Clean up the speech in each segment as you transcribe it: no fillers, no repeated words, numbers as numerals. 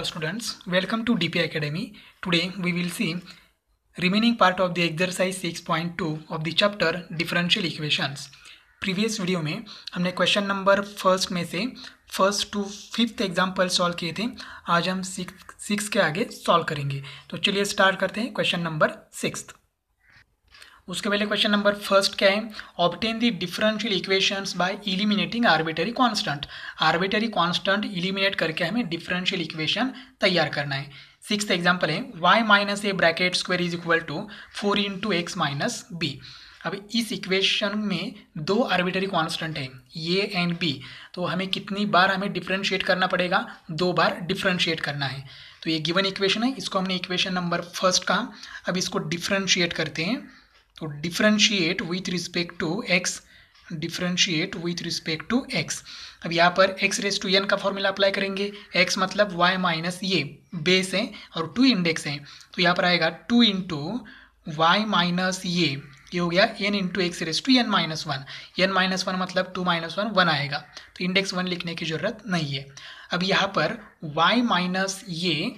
Hello students, welcome to DP Academy. Today we will see remaining part of the exercise 6.2 of the chapter differential equations. Previous video में हमने question number first में से first to fifth example solve किए थे। आज हम six के आगे सॉल्व करेंगे। तो चलिए स्टार्ट करते हैं क्वेश्चन नंबर सिक्स्थ। उसके पहले क्वेश्चन नंबर फर्स्ट क्या है? Obtain the differential equations by eliminating arbitrary constant. Arbitrary constant eliminate करके हमें डिफरेंशियल इक्वेशन तैयार करना है। सिक्स्थ एग्जांपल है y minus A bracket square is equal to 4 into X minus B. अब इस इक्वेशन में दो आर्बिटरी कांस्टेंट है ए एंड बी, तो हमें कितनी बार हमें डिफरेंशिएट करना पड़ेगा? दो बार डिफरेंशिएट करना है। तो ये गिवन इक्वेशन है, इसको हमने इक्वेशन नंबर फर्स्ट कहा। अब इसको डिफरेंशिएट करते हैं। तो differentiate with respect to X, differentiate with respect to X. अब यहाँ पर x रेस टू n का फॉर्मूला अप्लाई करेंगे। x मतलब y माइनस ये बेस है और 2 इंडेक्स है, तो यहाँ पर आएगा 2 इंटू वाई माइनस ये हो गया n into X raise to n minus one. n minus one मतलब 2 माइनस वन 1 आएगा, तो इंडेक्स 1 लिखने की जरूरत नहीं है। अब यहाँ पर y माइनस ये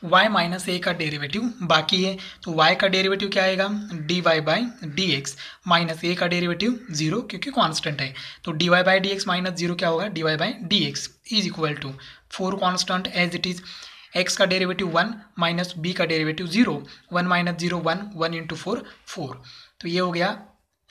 y माइनस ए का डेरिवेटिव बाकी है, तो y का डेरिवेटिव क्या आएगा? dy by D x minus A का डेरिवेटिव 0 क्योंकि कांस्टेंट है, तो dy by D x minus 0 क्या होगा? dy by D x is equal to 4 constant as it is. x का डेरिवेटिव 1 माइनस b का डेरिवेटिव 0, 1 माइनस 0 1, 1 इंटू 4 4। तो ये हो गया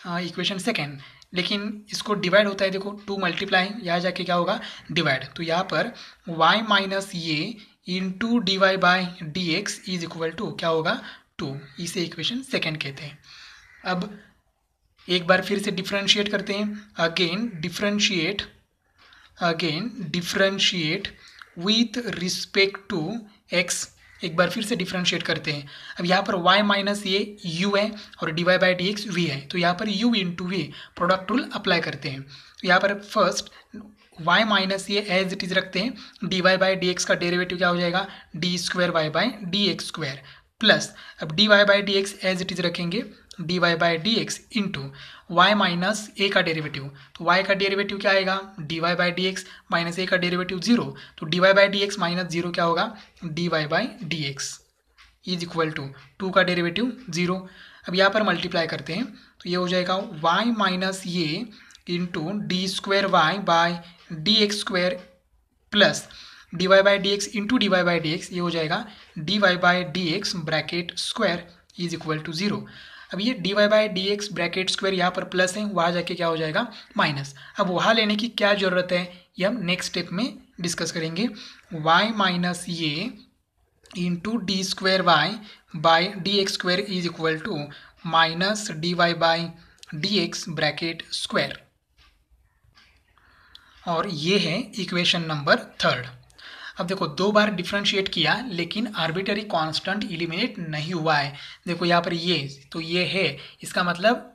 इक्वेशन सेकेंड। लेकिन इसको डिवाइड होता है, देखो 2 मल्टीप्लाई, यहाँ जाके क्या होगा? डिवाइड। तो यहाँ पर y माइनस ये into D Y by D x is equal to क्या होगा? 2। इसे इक्वेशन सेकेंड कहते हैं। अब एक बार फिर से डिफरेंशिएट करते हैं। Again differentiate with respect to X. एक बार फिर से डिफरेंशिएट करते हैं। अब यहाँ पर y माइनस ये u है और D Y by D X V है, तो यहाँ पर u into V product rule apply करते हैं। तो यहाँ पर फर्स्ट y माइनस ये एज इट इज रखते हैं। D Y by D x का डेरिवेटिव क्या हो जाएगा? D square Y by D x square plus, अब D Y by D X as it is रखेंगे, D Y by D x into Y minus A का derivative. तो y का derivative क्या आएगा? D Y by D x minus A का derivative 0, तो D Y by D x minus 0 क्या होगा? D Y by D x is equal to 2 का डेरिवेटिव 0। अब यहाँ पर मल्टीप्लाई करते हैं, तो ये हो जाएगा y माइनस ये into D square Y by D x square plus D Y by D x into D Y by D x, ये हो जाएगा D Y by D x bracket square is equal to 0। अब ये D Y by D x bracket square यहाँ पर plus है, वहाँ जाके क्या हो जाएगा? माइनस। अब वहाँ लेने की क्या ज़रूरत है, ये हम नेक्स्ट स्टेप में डिस्कस करेंगे। y माइनस ये into D square Y by D x square is equal to minus D Y by D x bracket square, और ये है इक्वेशन नंबर थर्ड। अब देखो दो बार डिफरेंशिएट किया लेकिन आर्बिटरी कांस्टेंट एलिमिनेट नहीं हुआ है। देखो यहाँ पर ये, तो ये है, इसका मतलब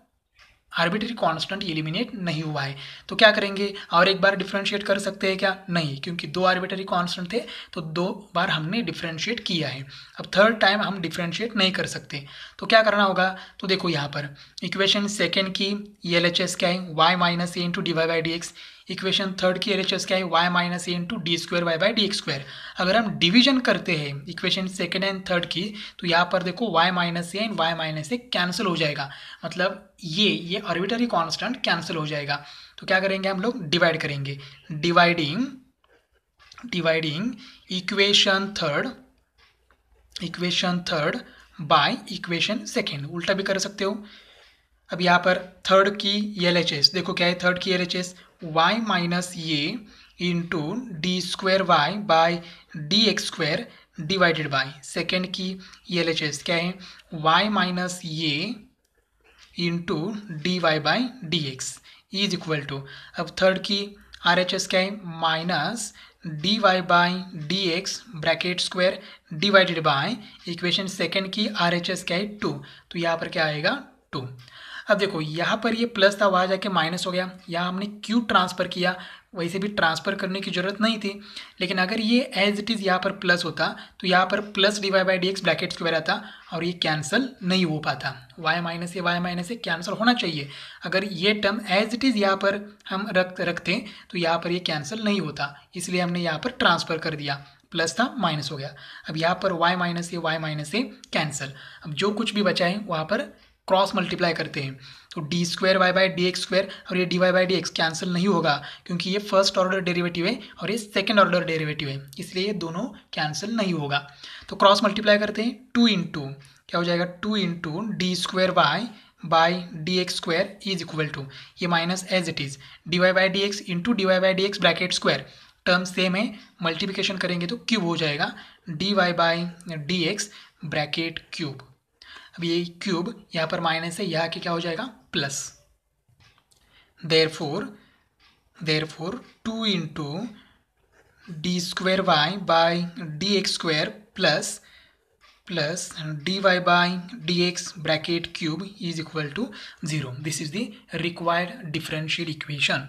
आर्बिटरी कांस्टेंट एलिमिनेट नहीं हुआ है। तो क्या करेंगे? और एक बार डिफरेंशिएट कर सकते हैं क्या? नहीं, क्योंकि दो आर्बिटरी कांस्टेंट थे, तो दो बार हमने डिफरेंशिएट किया है। अब थर्ड टाइम हम डिफरेंशिएट नहीं कर सकते, तो क्या करना होगा? तो देखो यहाँ पर इक्वेशन सेकेंड की LHS क्या है? y minus A into D Y by D x. Equation third की LHS क्या है? y minus A into D square Y by D x square. अगर हम डिवीजन करते हैं इक्वेशन सेकेंड एंड थर्ड की, तो यहाँ पर देखो y minus A and y minus A cancel हो जाएगा, मतलब ये आर्बिटरी कांस्टेंट कैंसिल हो जाएगा। तो क्या करेंगे हम लोग? डिवाइड करेंगे। Dividing equation third by equation second, उल्टा भी कर सकते हो। अब यहाँ पर थर्ड की LHS देखो क्या है? थर्ड की LHS y माइनस ये into D square Y by D x square divided by second की LHS क्या है? y माइनस ये into D Y by D x is equal to, अब थर्ड की RHS क्या है? Minus D Y by D x bracket square divided by equation second की RHS क्या है? 2, तो यहाँ पर क्या आएगा? 2। अब देखो यहाँ पर ये प्लस था, वहाँ जाके माइनस हो गया। यहाँ हमने क्यू ट्रांसफ़र किया, वैसे भी ट्रांसफ़र करने की ज़रूरत नहीं थी, लेकिन अगर ये एज इट इज़ यहाँ पर प्लस होता तो यहाँ पर plus D Y by D x bracket square आता और ये कैंसिल नहीं हो पाता। y माइनस से कैंसिल होना चाहिए। अगर ये टर्म एज इट इज़ यहाँ पर हम रखते तो यहाँ पर ये कैंसिल नहीं होता, इसलिए हमने यहाँ पर ट्रांसफ़र कर दिया। प्लस था माइनस हो गया। अब यहाँ पर y माइनस ए कैंसिल। अब जो कुछ भी बचा है वहाँ पर क्रॉस मल्टीप्लाई करते हैं, तो d square Y by D x square और ये D Y by D x cancel नहीं होगा, क्योंकि ये फर्स्ट ऑर्डर डेरिवेटिव है और ये सेकंड ऑर्डर डेरिवेटिव है, इसलिए ये दोनों कैंसिल नहीं होगा। तो क्रॉस मल्टीप्लाई करते हैं, 2 इंटू क्या हो जाएगा, 2 into D square Y by D x square is equal to, ये minus as it is D Y by D x into D Y by D x bracket square, term same है, multiplication करेंगे तो cube हो जाएगा, D Y by D x bracket cube. अब ये cube यहाँ पर माइनस है, यहाँ के क्या हो जाएगा plus. Therefore 2 into D square Y by D x square plus D Y by D x bracket cube is equal to 0। This is the required differential equation.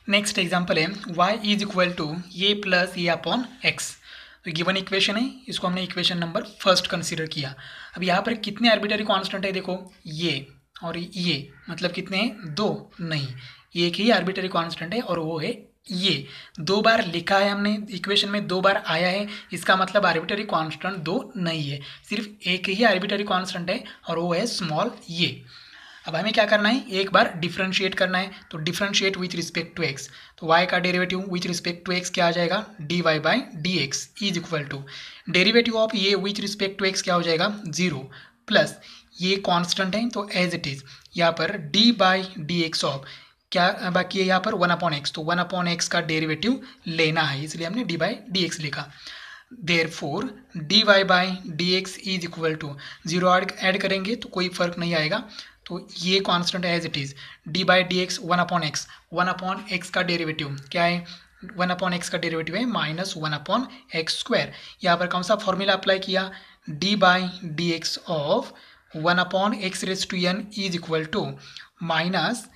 Next example है y is equal to a plus a upon x. तो given equation है, इसको हमने equation number first consider किया। अब यहाँ पर कितने आर्बिट्ररी कांस्टेंट है, देखो ये और ये, मतलब कितने हैं, 2 नहीं, एक ही आर्बिट्ररी कांस्टेंट है और वो है ये। 2 बार लिखा है हमने इक्वेशन में, 2 बार आया है, इसका मतलब आर्बिट्ररी कांस्टेंट 2 नहीं है, सिर्फ एक ही आर्बिट्ररी कांस्टेंट है और वो है स्मॉल ये। अब हमें क्या करना है, एक बार डिफरेंशिएट करना है, तो differentiate with respect to x, तो y का derivative with respect to x क्या आ जाएगा, D Y by D x is equal to derivative of ये विथ रिस्पेक्ट टू एक्स क्या हो जाएगा 0, प्लस ये कांस्टेंट है तो एज इट इज यहाँ पर D by D x of क्या बाकी है यहाँ पर 1 अपॉन एक्स, तो 1 अपॉन एक्स का डेरिवेटिव लेना है, इसलिए हमने डी बाई डी एक्स लिखा। Therefore d Y by D x is equal to 0 add करेंगे तो कोई फर्क नहीं आएगा, तो ये constant as it is d by D x 1 upon x, 1 upon x का डेरिवेटिव क्या है, 1 अपॉन एक्स का डेरिवेटिव है माइनस 1 अपॉन एक्स स्क्वायर। यहाँ पर कौन सा फॉर्मूला अप्लाई किया, d by D x of 1 upon x raise to n is equal to minus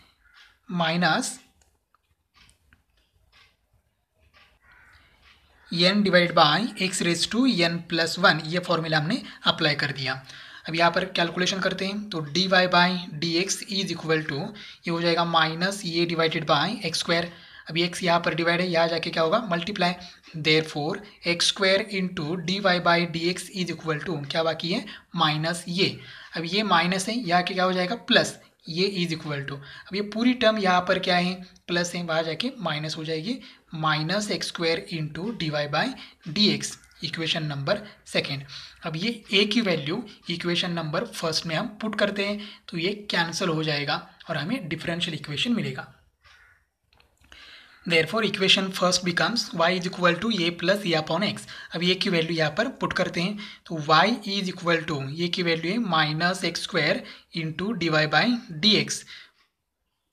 n divide by x raise to n plus 1, ये formula हमने apply कर दिया। अब यहाँ पर कैलकुलेशन करते हैं, तो D Y by D x is equal to ये हो जाएगा माइनस ये डिवाइडेड बाई एक्स स्क्वायर। अब एक्स यहाँ पर डिवाइड है, यहाँ जाके क्या होगा multiply, therefore x square into D Y by D x is equal to क्या बाकी है माइनस ये। अब ये माइनस है, यहाँ के क्या हो जाएगा प्लस, ये इज इक्वल टू, अब ये पूरी टर्म यहाँ पर क्या है प्लस है, वहाँ जाके माइनस हो जाएगी, minus x square into D Y by D x, equation number second. अब ये ए की वैल्यू इक्वेशन नंबर फर्स्ट में हम पुट करते हैं तो ये कैंसिल हो जाएगा और हमें डिफरेंशियल इक्वेशन मिलेगा। Therefore equation first becomes y is equal to a plus a upon x. अब ये की वैल्यू यहाँ पर पुट करते हैं, तो y इज इक्वल टू ये की वैल्यू है minus x square into D Y by D x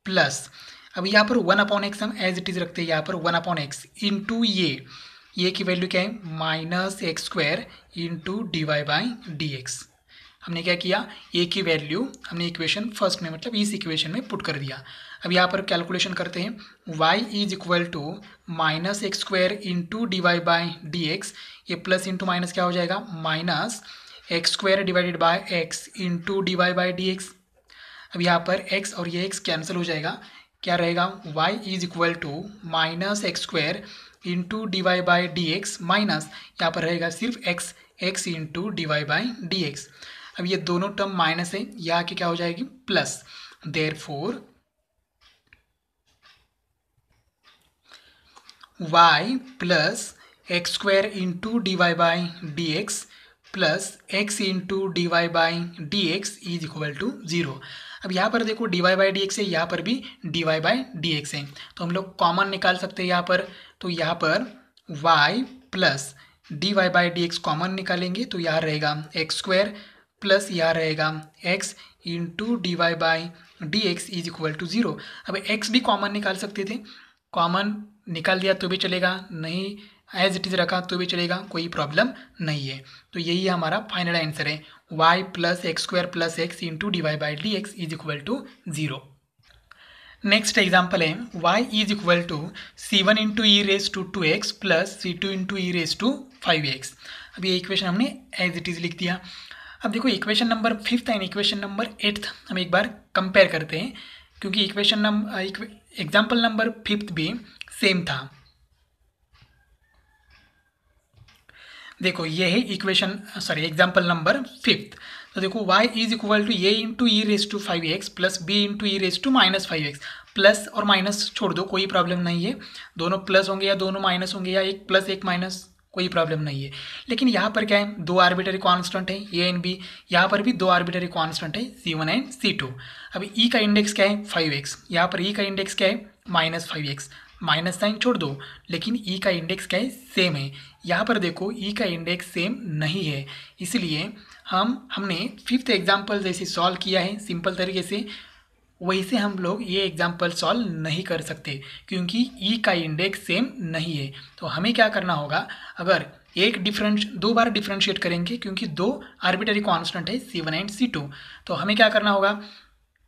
plus, अब यहाँ पर 1 अपॉन एक्स हम एज इट इज रखते हैं, यहाँ पर 1 अपॉन एक्स इंटू ये की वैल्यू क्या है minus x square into D Y by D x. हमने क्या किया, ए की वैल्यू हमने इक्वेशन फर्स्ट में मतलब इस इक्वेशन में पुट कर दिया। अब यहाँ पर कैलकुलेशन करते हैं, y is equal to minus x square into D Y by D x, ये प्लस इंटू माइनस क्या हो जाएगा minus x square divided by x into D Y by D x. अब यहाँ पर x और ये x कैंसिल हो जाएगा, क्या रहेगा y is equal to minus x square into D Y by D x minus यहाँ पर रहेगा सिर्फ x into D Y by D x. अब ये दोनों टर्म माइनस है, यहाँ की क्या हो जाएगी plus, therefore y plus x square into D Y by D x plus x into D Y by D x is equal to 0। अब यहाँ पर देखो d Y by D x है, यहाँ पर भी d Y by D x है, तो हम लोग कॉमन निकाल सकते हैं यहाँ पर, तो यहाँ पर y plus D Y by D x common निकालेंगे तो यहाँ रहेगा एक्स स्क्वायर प्लस यहाँ रहेगा x into D Y by D x is equal to 0। अब x भी कॉमन निकाल सकते थे, कॉमन निकाल दिया तो भी चलेगा, नहीं एज इट इज़ रखा तो भी चलेगा, कोई प्रॉब्लम नहीं है। तो यही हमारा फाइनल आंसर है, y plus x square plus x into D Y by D x is equal to 0। Next example है y is equal to c1 into E raise to 2x plus c2 into E raise to 5x। अब ये equation हमने as it is लिख दिया। अब देखो equation number 5th and equation number 8th हम एक बार कंपेयर करते हैं, क्योंकि equation number example number 5th भी सेम था। देखो ये है इक्वेशन एग्जाम्पल नंबर 5। तो देखो y is equal to a into E raise to 5x plus b into E raise to minus 5x। Plus और माइनस छोड़ दो, कोई प्रॉब्लम नहीं है, दोनों प्लस होंगे या दोनों माइनस होंगे या एक प्लस एक माइनस, कोई प्रॉब्लम नहीं है। लेकिन यहाँ पर क्या है, दो आर्बिटरी कांस्टेंट है ए एंड बी, यहाँ पर भी दो आर्बिटरी कांस्टेंट है C1 एंड C2। अब ई का इंडेक्स क्या है 5x, यहाँ पर ई का इंडेक्स क्या है माइनस 5x, माइनस साइन छोड़ दो, लेकिन ई का इंडेक्स क्या है सेम है। यहाँ पर देखो ई का इंडेक्स सेम नहीं है, इसलिए हमने 5th एग्जाम्पल जैसे सॉल्व किया है सिंपल तरीके से, वैसे हम लोग ये एग्जाम्पल सॉल्व नहीं कर सकते क्योंकि ई का इंडेक्स सेम नहीं है। तो हमें क्या करना होगा, अगर दो बार डिफरेंशिएट करेंगे क्योंकि दो आर्बिटरी कांस्टेंट है C1 एंड C2, तो हमें क्या करना होगा,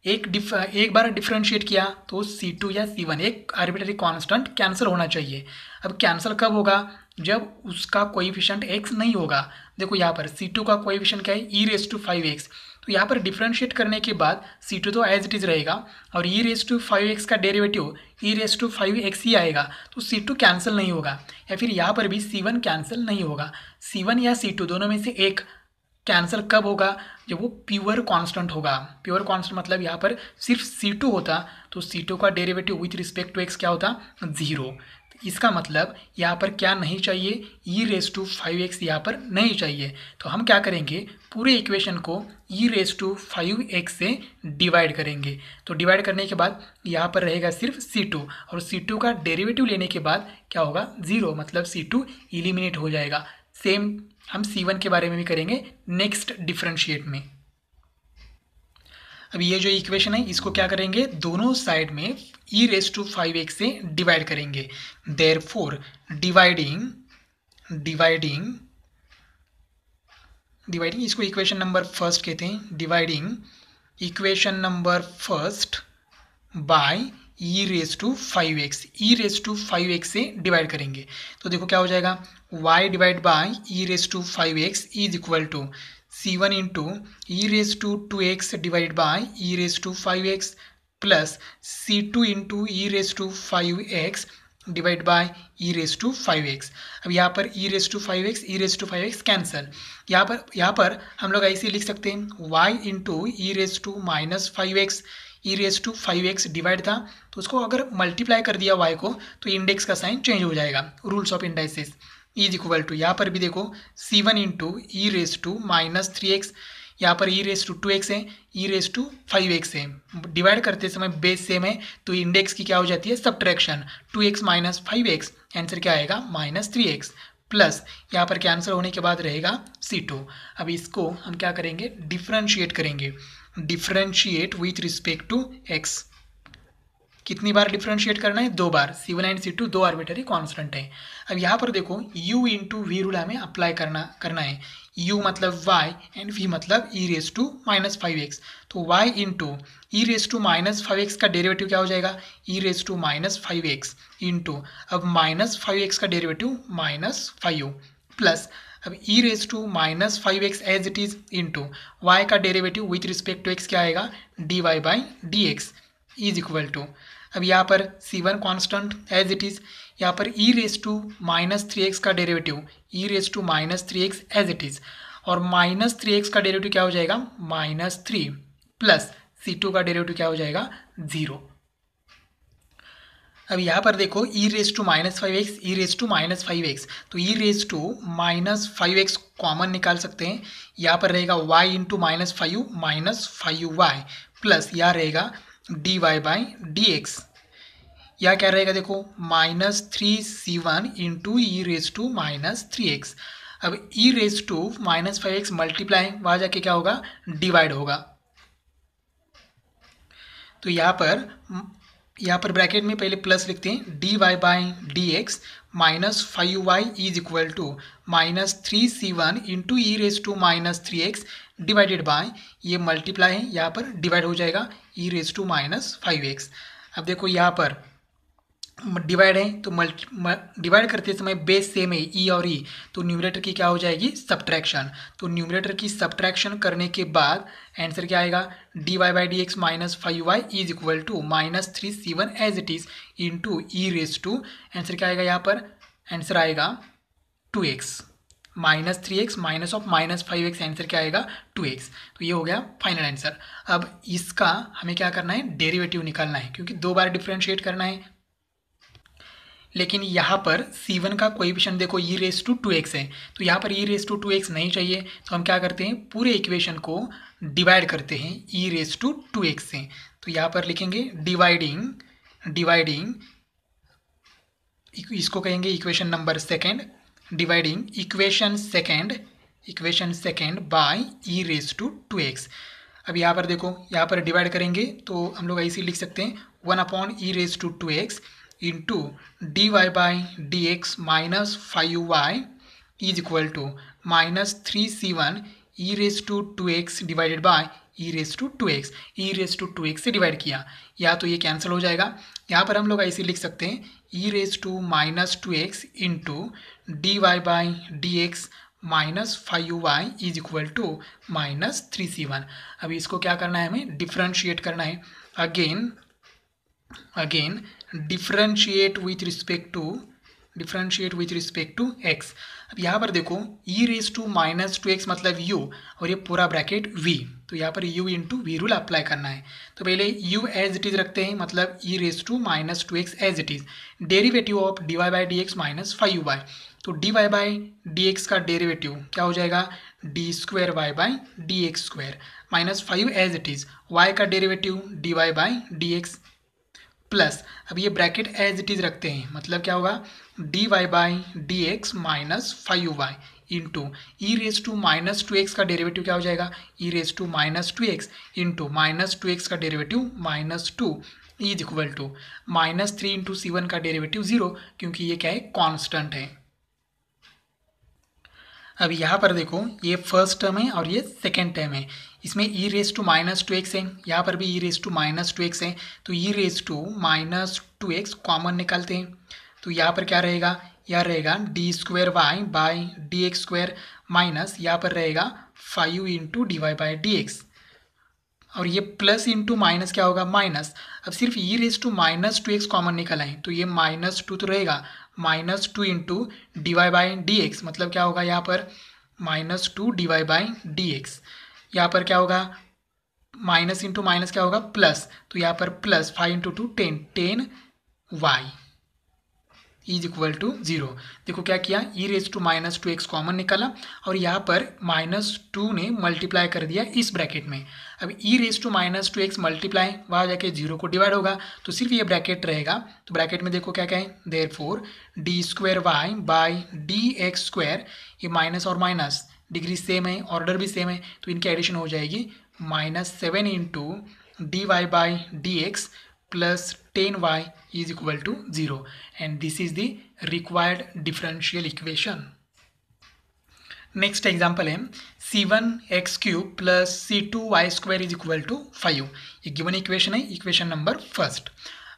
एक बार डिफरेंशिएट किया तो C2 या C1 एक आर्बिटरी कांस्टेंट कैंसिल होना चाहिए। अब कैंसिल कब होगा, जब उसका कोएफिशिएंट x नहीं होगा। देखो यहाँ पर C2 का कोएफिशिएंट क्या है e रेस टू 5x, तो यहाँ पर डिफरेंशिएट करने के बाद C2 तो एज इट इज़ रहेगा और e रेस टू 5x का derivative e raise to 5x ही आएगा, तो C2 कैंसिल नहीं होगा। या फिर यहाँ पर भी C1 कैंसिल नहीं होगा, C1 या C2 दोनों में से एक कैंसिल कब होगा, जब वो प्योर कांस्टेंट होगा। प्योर कांस्टेंट मतलब यहाँ पर सिर्फ C2 होता तो C2 का derivative with respect to x क्या होता 0। इसका मतलब यहाँ पर क्या नहीं चाहिए, e रेस टू 5x यहाँ पर नहीं चाहिए। तो हम क्या करेंगे, पूरे इक्वेशन को e रेस टू 5x से डिवाइड करेंगे। तो डिवाइड करने के बाद यहाँ पर रहेगा सिर्फ C2 और C2 का डेरिवेटिव लेने के बाद क्या होगा 0, मतलब C2 एलिमिनेट हो जाएगा। सेम हम C1 के बारे में भी करेंगे नेक्स्ट डिफरेंशिएट में। अब ये जो इक्वेशन है इसको क्या करेंगे, दोनों साइड में e रेस टू 5x से डिवाइड करेंगे। देयरफॉर डिवाइडिंग इसको इक्वेशन नंबर फर्स्ट कहते हैं। Dividing equation number first by e raise to 5x से डिवाइड करेंगे। तो देखो क्या हो जाएगा, y divide by e raise to 5x is equal to C1 into E raise to 2x divide by e raise to 5x plus C2 into E raise to 5x divide by e raise to 5x। अब यहाँ पर ई raise to 5x cancel. यहाँ पर हम लोग ऐसे लिख सकते हैं y into E raise to minus 5x, E raise to 5x divide था तो उसको अगर मल्टीप्लाई कर दिया y को तो इंडेक्स का साइन चेंज हो जाएगा, rules of indices is equal to. यहाँ पर भी देखो C1 into E raise to minus 3x, यहाँ पर ई रेस टू 2x है, ई रेस टू 5x है। डिवाइड करते समय बेस सेम है तो इंडेक्स की क्या हो जाती है subtraction, 2x minus 5x, answer क्या आएगा माइनस 3x प्लस यहाँ पर कैंसिल होने के बाद रहेगा C2। अब इसको हम क्या करेंगे, डिफरेंशिएट करेंगे। Differentiate with respect to x। कितनी बार डिफरेंशिएट करना है, दो बार। C1 एंड C2 दो आर्बिटरी कांस्टेंट है। अब यहाँ पर देखो u इंटू वी रूल हमें अप्लाई करना है। u मतलब y एंड v मतलब e raise to minus 5x। तो y into E raise to minus 5x का डेरिवेटिव क्या हो जाएगा, e raise to minus 5x into अब माइनस 5x का डेरिवेटिव माइनस 5 प्लस अब e raise to minus 5x as it is into y का derivative with respect to x क्या आएगा dy by dx is equal to. अब यहाँ पर C1 constant as it is, यहाँ पर e raise to minus 3x का derivative e raise to minus 3x as it is और माइनस 3x का डेरिवेटिव क्या हो जाएगा माइनस 3 प्लस C2 का डेरिवेटिव क्या हो जाएगा 0। अब यहाँ पर देखो e raise to minus 5x E raise to minus 5x, तो e raise to minus 5x common निकाल सकते हैं। यहाँ पर रहेगा y into minus 5 minus 5y plus यहाँ रहेगा dy बाई dx। या क्या रहेगा देखो minus 3C1 into E raise to minus 3x। अब E raise to minus 5x multiply वहाँ जाके क्या होगा डिवाइड होगा। तो यहाँ पर ब्रैकेट में पहले प्लस लिखते हैं dy by dx minus 5y is equal to minus 3C1 into E raise to minus 3x divided by ये मल्टीप्लाई है, यहाँ पर डिवाइड हो जाएगा ई रेस टू माइनस 5x। अब देखो यहाँ पर डिवाइड है तो डिवाइड करते समय बेस सेम है ई और ई, तो न्यूमरेटर की क्या हो जाएगी सब्ट्रैक्शन। तो न्यूमरेटर की सब्ट्रैक्शन करने के बाद आंसर क्या आएगा dy by dx minus 5y is equal to minus 3C1 as it is into E raise to answer क्या आएगा, यहाँ पर आंसर आएगा 2x। -3x -5x आंसर क्या आएगा 2x। तो ये हो गया फाइनल आंसर। अब इसका हमें क्या करना है, डेरिवेटिव निकालना है क्योंकि 2 बार डिफरेंशिएट करना है। लेकिन यहाँ पर C1 का कोएफिशिएंट देखो e⁻²x है, तो यहाँ पर e⁻²x नहीं चाहिए, तो हम क्या करते हैं पूरे इक्वेशन को डिवाइड करते हैं e⁻² से। तो यहाँ पर लिखेंगे डिवाइडिंग इसको कहेंगे equation number second, dividing equation second by e⁻²x। अब यहाँ पर देखो, यहाँ पर डिवाइड करेंगे तो हम लोग ऐसे लिख सकते हैं 1/e⁻²x into dy/dx -5y is equal to -3c1 e⁻²x divided by e⁻²x। e⁻² से डिवाइड किया, या तो ये कैंसिल हो जाएगा। यहाँ पर हम लोग ऐसे लिख सकते हैं e⁻² into dy/dx -5y is equal to -3c1। अभी इसको क्या करना है, हमें डिफ्रेंशिएट करना है। Again differentiate with respect to x। अब यहाँ पर देखो e⁻² मतलब u और ये पूरा ब्रैकेट v, तो यहाँ पर u into v rule apply करना है। तो पहले u एज इट इज रखते हैं, मतलब e⁻² as it is, derivative of dy/dx -5y। तो dy/dx का डेरिवेटिव क्या हो जाएगा, d²y/dx² -5 as it is, y का डेरिवेटिव dy/dx प्लस, अब ये ब्रैकेट एज इट इज रखते हैं, मतलब क्या होगा dy/dx -5y इंटू e⁻² का डेरिवेटिव क्या हो जाएगा, e⁻² इंटू -2x का derivative -2 is equal to -3 into c1 का डेरिवेटिव 0, क्योंकि ये क्या है कांस्टेंट है। अब यहाँ पर देखो ये फर्स्ट टर्म है और ये सेकेंड टर्म है, इसमें e⁻² है, यहाँ पर भी e⁻² है, तो e⁻² कॉमन निकालते हैं। तो यहाँ पर क्या रहेगा, यह रहेगा d²y/dx² माइनस यहाँ पर रहेगा 5 इंटू dy/dx, और ये प्लस इंटू माइनस क्या होगा माइनस। अब सिर्फ e⁻² कॉमन निकला है, तो ये -2 तो रहेगा, -2 इंटू dy/dx मतलब क्या होगा यहाँ पर -2 dy/dx। यहाँ पर क्या होगा माइनस इंटू माइनस क्या होगा प्लस, तो यहाँ पर plus 5 into 2 10y is equal to 0। देखो क्या किया, e⁻² कॉमन निकाला और यहाँ पर -2 ने मल्टीप्लाई कर दिया इस ब्रैकेट में। अब e⁻² मल्टीप्लाई वहाँ जाके 0 को डिवाइड होगा, तो सिर्फ ये ब्रैकेट रहेगा। तो ब्रैकेट में देखो क्या क्या है, देयरफॉर d²y/dx², ये माइनस और माइनस डिग्री सेम है, ऑर्डर भी सेम है, तो इनकी एडिशन हो जाएगी -7 into dy/dx plus 10y is equal to 0, and this is the required differential equation. Next example है c1x³ plus c2y² is equal to 5। ये गिवन इक्वेशन है, इक्वेशन नंबर फर्स्ट।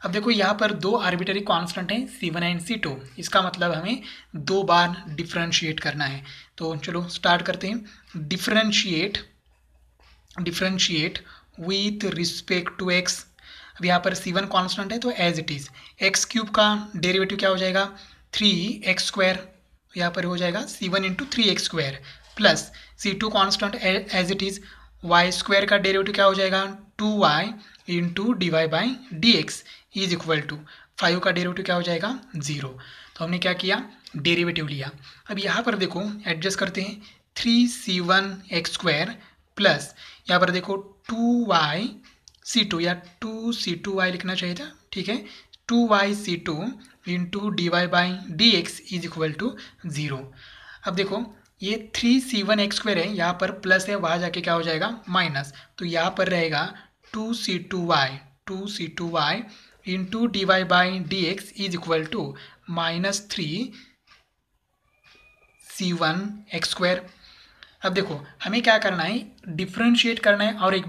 अब देखो यहाँ पर दो आर्बिटरी कांस्टेंट हैं c1 एंड c2, इसका मतलब हमें 2 बार डिफरेंशिएट करना है। तो चलो स्टार्ट करते हैं। Differentiate with respect to x। अब यहाँ पर c1 कांस्टेंट है तो एज इट इज, x³ का डेरिवेटिव क्या हो जाएगा 3x², यहाँ पर हो जाएगा c1 into 3x² plus c2 constant as it is, y² का डेरिवेटिव क्या हो जाएगा 2y into dy/dx is equal to 5 का डेरिवेटिव क्या हो जाएगा 0। तो हमने क्या किया, डेरिवेटिव लिया। अब यहाँ पर देखो एडजस्ट करते हैं, 3c1x² प्लस यहाँ पर देखो 2yc2 या 2c2y लिखना चाहिए था, ठीक है, 2yc2 into dy/dx is equal to 0। अब देखो ये 3c1x² है, यहाँ पर प्लस है, वहाँ जाके क्या हो जाएगा माइनस, तो यहाँ पर रहेगा 2c2y into dy/dx is equal to -3c1x²। अब देखो हमें क्या करना है, डिफरेंशिएट करना है और एक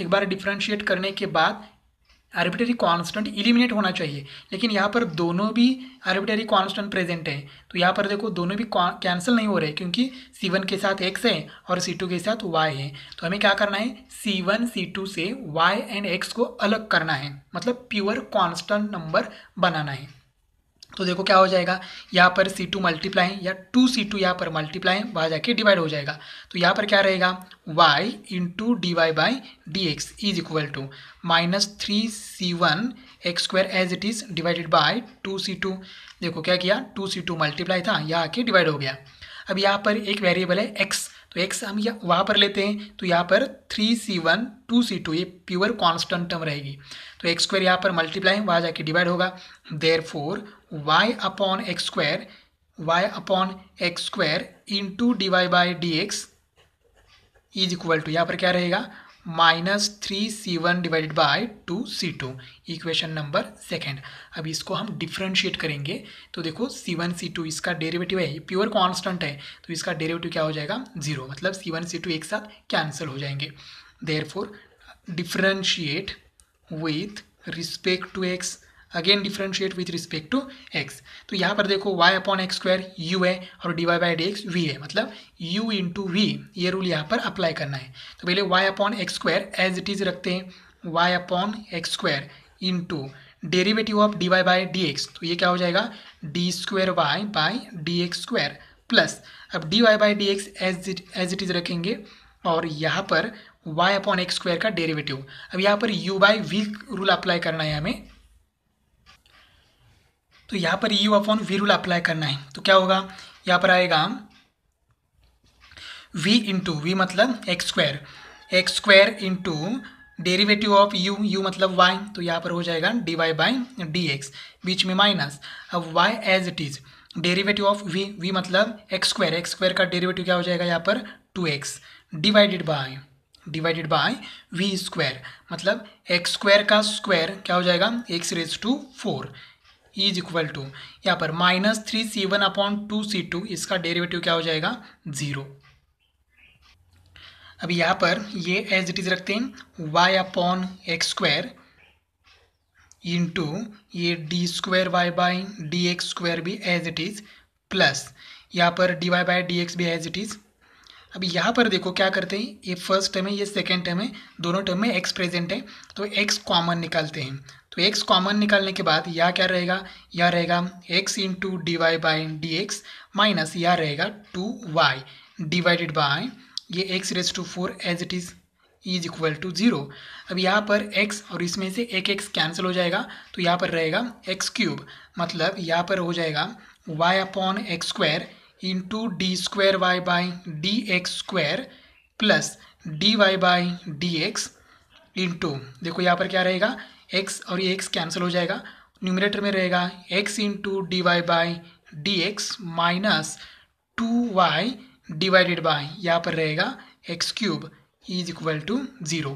बार डिफरेंशिएट करने के बाद आर्बिट्ररी कांस्टेंट एलिमिनेट होना चाहिए, लेकिन यहाँ पर दोनों भी आर्बिट्ररी कांस्टेंट प्रेजेंट है, तो यहाँ पर देखो दोनों भी कैंसिल नहीं हो रहे क्योंकि c1 के साथ x है और c2 के साथ y है। तो हमें क्या करना है, c1 c2 से y एंड x को अलग करना है, मतलब प्योर कांस्टेंट नंबर बनाना है। तो देखो क्या हो जाएगा, यहाँ पर C2 मल्टीप्लाई या 2C2 यहाँ पर मल्टीप्लाई वहाँ जाके डिवाइड हो जाएगा। तो यहाँ पर क्या रहेगा, y into D Y by D x is equal to -3C1 x square as it is divided by 2C2। देखो क्या किया, 2C2 मल्टीप्लाई था, यहाँ आके डिवाइड हो गया। अब यहाँ पर एक वेरिएबल है x, तो x हम वहाँ पर लेते हैं, तो यहाँ पर 3C1 2C2 ये प्योर कांस्टेंट टर्म रहेगी। तो एक्स स्क्वायर यहाँ पर मल्टीप्लाई वहाँ जाके डिवाइड होगा। Therefore y upon x square into D Y by D x is equal to यहाँ पर क्या रहेगा, -3C1 divided by 2C2, equation number second. अब इसको हम डिफ्रेंशिएट करेंगे, तो देखो C1 C2 इसका डेरिवेटिव है, ये प्योर कांस्टेंट है, तो इसका डेरिवेटिव क्या हो जाएगा, 0, मतलब C1 C2 एक साथ कैंसिल हो जाएंगे। Therefore differentiate with respect to x, again differentiate with respect to x। तो यहाँ पर देखो y upon x square u है और D Y by D x v है, मतलब u इंटू वी, ये रूल यहाँ पर अप्लाई करना है। तो पहले y upon x square as it is रखते हैं, y upon x square into derivative of d Y by D x, तो ये क्या हो जाएगा, D square Y by D x square plus, अब D Y by D X as it is रखेंगे और यहाँ पर y अपॉन एक्स स्क्वायर का डेरिवेटिव। अब यहाँ पर u by V rule apply करना है हमें, तो यहाँ पर u upon V rule apply करना है। तो क्या होगा, यहाँ पर आएगा v इंटू वी मतलब X square into derivative of u मतलब y, तो यहाँ पर हो जाएगा D Y by D X, बीच में माइनस, अब y as it is derivative of v मतलब एक्स स्क्वायर का डेरिवेटिव क्या हो जाएगा यहाँ पर 2x divided by V square, मतलब एक्स स्क्वायर का स्क्वायर क्या हो जाएगा, x⁴ इज इक्वल टू यहाँ पर -3C1 अपॉन 2C2, इसका डेरिवेटिव क्या हो जाएगा, 0। अब यहाँ पर ये एज इट इज रखते हैं, y upon x square into ये D square Y by D x square भी एज इट इज प्लस यहाँ पर D Y by D X भी एज इट इज। अब यहाँ पर देखो क्या करते हैं, ये फर्स्ट टर्म है, ये सेकेंड टर्म है, दोनों टर्म में x प्रेजेंट है, तो x कॉमन निकालते हैं। तो x कॉमन निकालने के बाद यहाँ क्या रहेगा, यह रहेगा x into D Y by D x minus यह रहेगा 2y डिवाइडेड बाय ये x⁴ as it is equal to 0। अब यहाँ पर x और इसमें से एक x कैंसिल हो जाएगा, तो यहाँ पर रहेगा x3, मतलब यहाँ पर हो जाएगा y upon x square into D square Y by D x square plus D Y by D x into, देखो यहाँ पर क्या रहेगा, x और ये x कैंसिल हो जाएगा, न्यूमरेटर में रहेगा x into D Y by D x minus 2y divided by यहाँ पर रहेगा x³ इज इक्वल टू 0।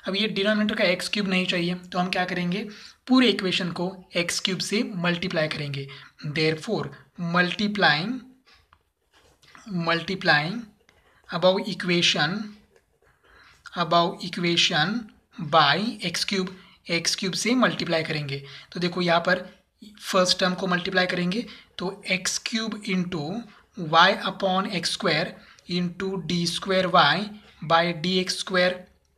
अब ये डिनोमिनेटर का x³ नहीं चाहिए, तो हम क्या करेंगे, पूरे इक्वेशन को x³ से मल्टीप्लाई करेंगे। Therefore multiplying above equation by x³ से मल्टीप्लाई करेंगे। तो देखो यहाँ पर फर्स्ट टर्म को मल्टीप्लाई करेंगे, तो x³ into y upon x square into D square Y by D x square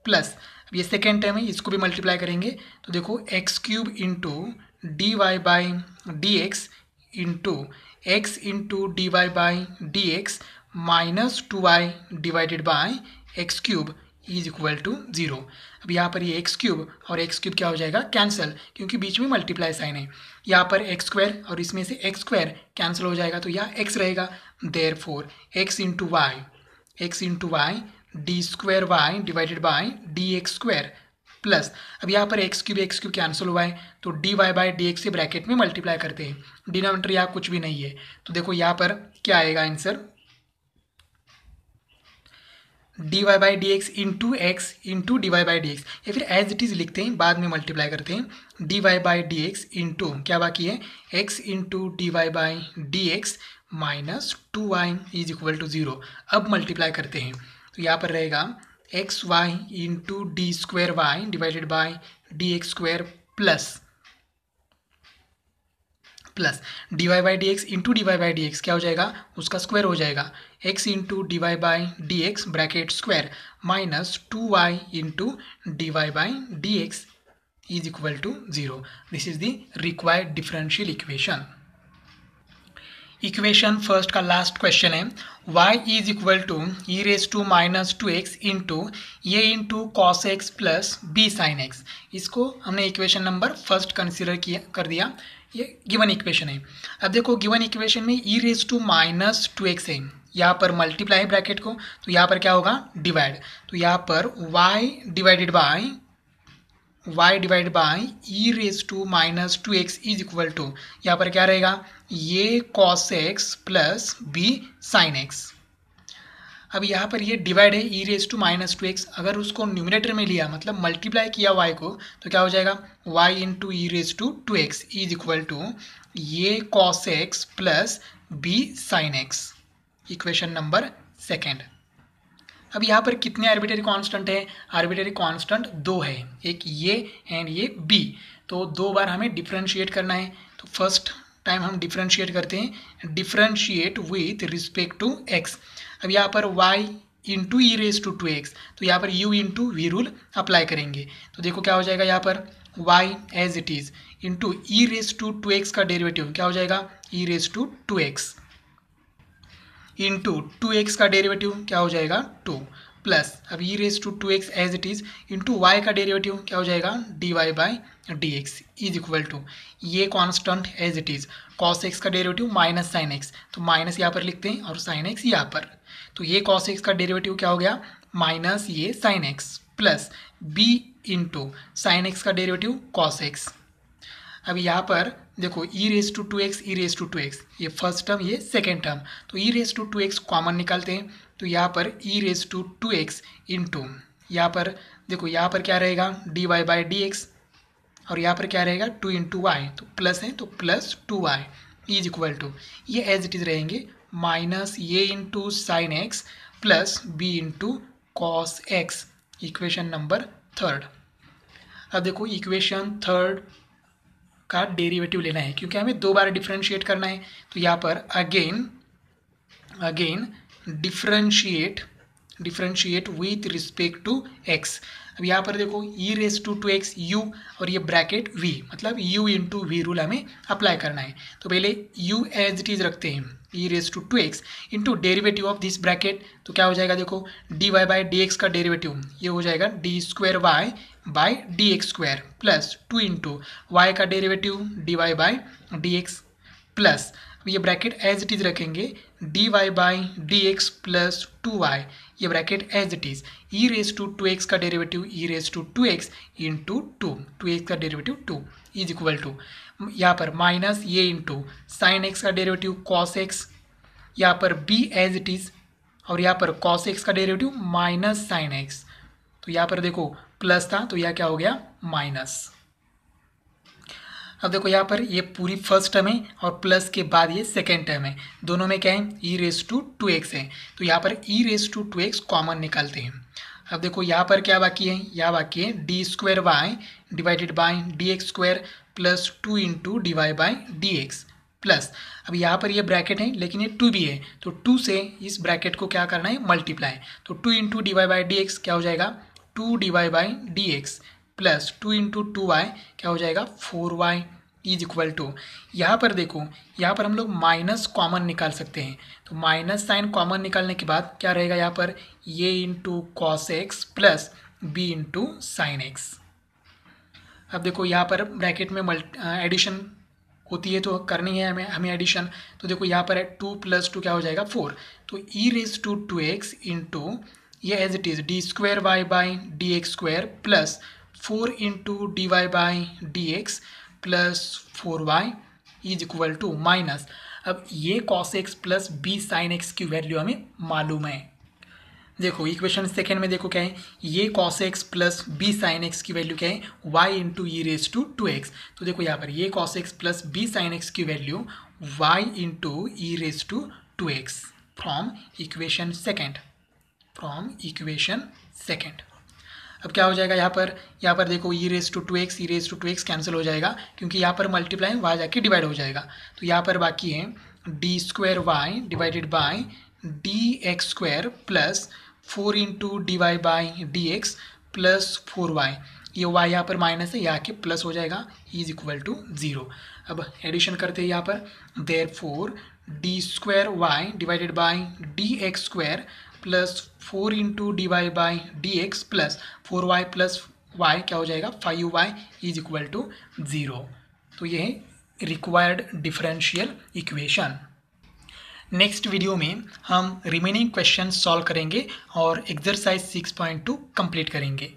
plus, अब ये सेकेंड टर्म है, इसको भी मल्टीप्लाई करेंगे, तो देखो x³ into D Y by D x into x into D Y by D x minus 2y divided by x³ is equal to 0। अब यहाँ पर ये x³ और x³ क्या हो जाएगा, कैंसिल, क्योंकि बीच में मल्टीप्लाई साइन है। यहाँ पर x² और इसमें से x² कैंसिल हो जाएगा, तो यहाँ x रहेगा। Therefore x into y d square y divided by D x square plus, अब यहाँ पर x³ कैंसिल हुआ है, तो D Y by D x से ब्रैकेट में मल्टीप्लाई करते हैं, डिनोमिनेटर यहाँ कुछ भी नहीं है, तो देखो यहाँ पर क्या आएगा answer, d Y by D x into D Y by D x, या फिर एज इट इज़ लिखते हैं, बाद में मल्टीप्लाई करते हैं, D Y by D x into क्या बाकी है, x into D Y by D x minus 2y is equal to 0। अब मल्टीप्लाई करते हैं, तो यहाँ पर रहेगा x y into D square y divided by D x square plus D Y by D x into D Y by D x क्या हो जाएगा, उसका स्क्वायर हो जाएगा, x into D Y by D x bracket square minus 2y into D Y by D x is equal to 0। This is the required differential equation. Equation first का last question है y is equal to e raise to minus 2x into ये into cos x plus b sine x. इसको हमने equation number first consider कर दिया। ये given equation है। अब देखो गिवन इक्वेशन में ई रेज टू माइनस 2x है, यहाँ पर मल्टीप्लाई ब्रैकेट को, तो यहाँ पर क्या होगा डिवाइड, तो यहाँ पर y divided by e raise to minus 2x is equal to, यहाँ पर क्या रहेगा ये cos x plus b sine x. अब यहाँ पर ये डिवाइड है ई रेज टू माइनस 2x, अगर उसको न्यूमिनेटर में लिया मतलब मल्टीप्लाई किया y को, तो क्या हो जाएगा y into e raise to 2x is equal to ये cos x plus b sine x. Equation number second. अब यहाँ पर कितने आर्बिट्रेरी कांस्टेंट है? आर्बिट्रेरी कांस्टेंट 2 है, एक ये एंड ये b, तो 2 बार हमें डिफरेंशिएट करना है। तो फर्स्ट टाइम हम डिफरेंशिएट करते हैं, differentiate with respect to x। अब यहाँ पर y into e raise to 2x, तो यहाँ पर u into v rule apply करेंगे, तो देखो क्या हो जाएगा यहाँ पर y as it is into e raise to 2x का डेरिवेटिव क्या हो जाएगा ई raise to 2x into 2x का डेरिवेटिव क्या हो जाएगा 2 प्लस अब e raise to 2x as it is into y का डेरिवेटिव क्या हो जाएगा dy by D x is equal to ये constant as it is cos x का डेरिवेटिव माइनस साइन एक्स, तो माइनस यहाँ पर लिखते हैं और साइन एक्स यहाँ पर, तो ये कॉस एक्स का डेरिवेटिव क्या हो गया माइनस ये sine x plus b into sine x का डेरिवेटिव कॉस एक्स। अब यहाँ पर देखो e raise to 2x e raise to 2x, ये फर्स्ट टर्म ये सेकेंड टर्म, तो e raise to 2x common निकालते हैं, तो यहाँ पर ई रेज टू 2x इंटू यहाँ पर देखो यहाँ पर क्या रहेगा dy बाई डी एक्स और यहाँ पर क्या रहेगा 2 इंटू वाई, तो प्लस है तो plus 2y is equal to ये एज इट इज रहेंगे माइनस ये into sine x plus b into cos x. Equation number third. अब देखो इक्वेशन थर्ड का डेरिवेटिव लेना है क्योंकि हमें 2 बार डिफरेंशिएट करना है, तो यहाँ पर again differentiate with respect to x। अब यहाँ पर देखो e raise to 2x u और ये ब्रैकेट v, मतलब u इंटू वी रूल हमें अप्लाई करना है, तो पहले u एज इट इज रखते हैं e raise to 2x into derivative of this bracket, तो क्या हो जाएगा देखो dy बाई डी एक्स का डेरिवेटिव ये हो जाएगा D square Y by D x square plus 2 into y का derivative dy by D x plus ये ब्रैकेट एज इट इज रखेंगे dy by D x plus 2y, ये bracket as it is e raise to 2x का derivative e raise to 2x into 2x का derivative 2 is equal to यहाँ पर minus ये into sine x का derivative cos x, यहाँ पर b as it is और यहाँ पर कॉस एक्स का डेरिवेटिव माइनस साइन एक्स, तो यहाँ पर देखो प्लस था तो यह क्या हो गया माइनस। अब देखो यहाँ पर ये पूरी फर्स्ट टर्म है और प्लस के बाद ये सेकेंड टर्म है, दोनों में क्या है ई रेज टू 2x है, तो यहाँ पर ई रेज टू 2x कॉमन निकालते हैं। अब देखो यहाँ पर क्या बाकी है, यहाँ बाकी है d square y divided by D x square plus 2 into D Y by D x plus अब यहाँ पर ये ब्रैकेट है लेकिन ये 2 भी है, तो 2 से इस ब्रैकेट को क्या करना है मल्टीप्लाई, तो 2 into D Y by D x क्या हो जाएगा 2 d Y by D x plus 2 into 2y क्या हो जाएगा 4y इज इक्वल टू यहाँ पर देखो यहाँ पर हम लोग माइनस कॉमन निकाल सकते हैं, तो माइनस साइन कॉमन निकालने के बाद क्या रहेगा यहाँ पर ये into cos x plus b into sine x. अब देखो यहाँ पर ब्रैकेट में एडिशन होती है तो करनी है हमें एडिशन, तो देखो यहाँ पर है 2 प्लस 2 क्या हो जाएगा 4, तो e raise to 2x into ये as it is d square Y by D x square plus 4 into D Y by D x plus 4y is equal to minus अब ये cos x plus b sine x की value हमें मालूम है। देखो equation second में देखो क्या है ये cos x plus b sine x की वैल्यू क्या है y into e raise to 2x, तो देखो यहाँ पर ये cos x plus b sine x की value y into e raise to 2x from equation second. अब क्या हो जाएगा यहाँ पर देखो e raise to 2x cancel हो जाएगा क्योंकि यहाँ पर मल्टीप्लाई वहाँ जाके डिवाइड हो जाएगा, तो यहाँ पर बाकी है d square y divided by D x square plus 4 into D Y by D x plus 4y, ये y यहाँ पर माइनस है यहाँ के प्लस हो जाएगा इज इक्वल टू 0। अब एडिशन करते हैं यहाँ पर therefore d square y divided by D x square plus 4 into D Y by D x plus 4y plus y क्या हो जाएगा 5y इज इक्वल टू 0। तो ये है required differential equation. Next video में हम रिमेनिंग क्वेश्चन सॉल्व करेंगे और एक्सरसाइज 6.2 कंप्लीट करेंगे।